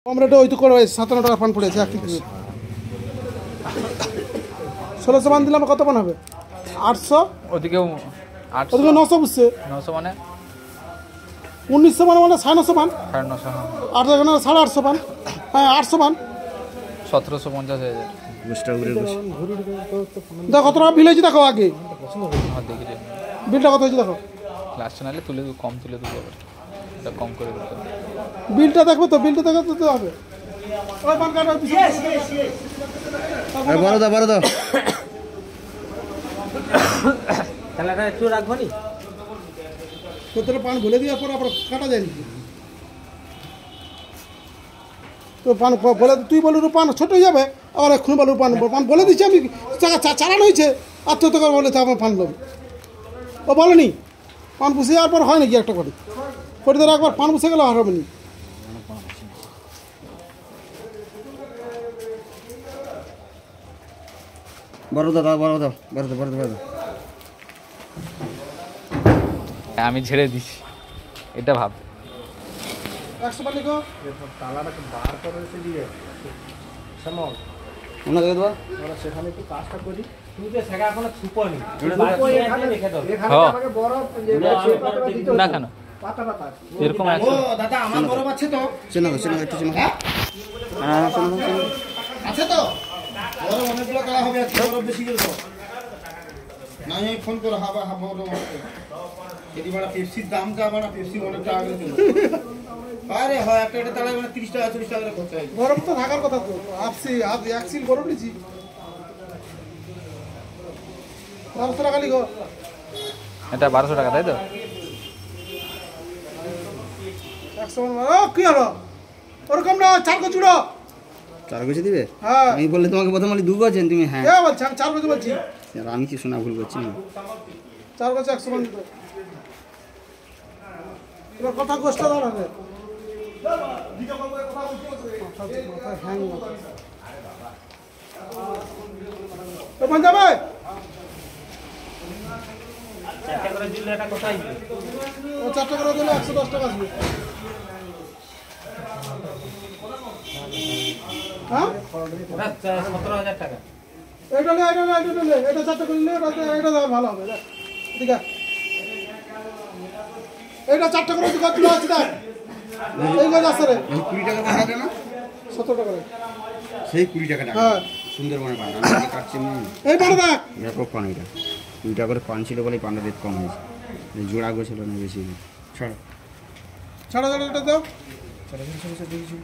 কম রেটে ওই তো করে 57 টাকা পান পড়েছে 1 কেজি 1600 পান দিলাম কত পান হবে 800 ওদিকেও 800 ওদিকে 900 বুঝছে 900 মানে 1900 পান মানে 950 পান 950 আর এখানে 850 পান হ্যাঁ 800 পান 1750 হয়ে যায় দেখো কত টাকা বিল হয়েছে দেখো আগে দেখি বিলটা কত হয়েছে দেখো লাস্ট নালে তুলে কম তুলে দিতে হবে এটা কম করে দিতে হবে বিলটা দেখবে তো বিলটা দেখে দিতে হবে ওই পান কার্ড বড় দাও তাহলে এটা একটু রাখবো নি তোদের পান ভুলে দেওয়ার পর আবার কাটা যায় নাকি তো পান বলে তুই বলি পান ছোট হয়ে যাবে আবার এক্ষুনি বলি পান বলে দিচ্ছি আমি চালানো হয়েছে আত্মহত্যা করে বলে আমার পান দেবো ও বলেনি পান পুষে যাওয়ার পর হয় নাকি একটা করে করে ধরে একবার পান পুষে গেলে আর হবে নি বড় দাও আমি ছেড়ে দিছি এটা ভাব 100 পান লিখো তালাটাকে বার করে এসে দিয়ে শ্যামল ওনা দিয়ে দেবো আমরা সেখানে একটু কাজটা করি তুমি তো সেটা এখনো ছুপনি এখানে রেখে দাও এখানে হ্যাঁ। আমাকে বড় না কেন পাতা এরকম ও আছে দাদা আমার বড় আছে তো চেনো একটু চেনো হ্যাঁ চেনো আছে তো বড় অনেকগুলো করা হবে বড় বেশি করে দাও না আমি ফোন করে বড় এটি বড় পেপসির দাম যা বড় পেপসি অনেক টাকা করে কিলো আরে হয় একটা তালা মানে 30 টাকা 40 টাকা করে খরচ হয় গরম তো থাকার কথা তো এক সিল গরম নিচ্ছি 1200 টাকা লিখো এটা 1200 টাকা তাই তো 100 পান ও কি হলো ওরকম না 4 কেজি চুড়ো 4 কেজি দিবে হ্যাঁ আমি বললে তোমাকে প্রথম বলি 2 কেজি তুমি হ্যাঁ কে বলছি আমি 4 কেজি বলছি আমি কি শোনা ভুল করছি না 4 কেজি 100 পান দিতে এবার কথা গোষ্ঠ দাও না পান যাবে চারটা করে দিলে এটা কোথায় ও 4 টাকা করে দিলে 110 টাকা আসবে হ্যাঁ 17,000 টাকা এটা 4 টাকা নিলে এটা ভালো হবে ঠিক আছে এটা 4 টাকা করে দিলে আছে দেখ এই গাছ আছে রে 20 টাকা পাঠাবে না 17 টাকা সেই 20 টাকা হ্যাঁ সুন্দরবনে পান আমি কাটছি না এই পান দেখ ব্যাপক পান এটা 2 টাকা করে পান ছিল বলে পানের রেট কম হয়েছে জোড়া গোছিল না বেশি ছাড়া এটা দাও দেখি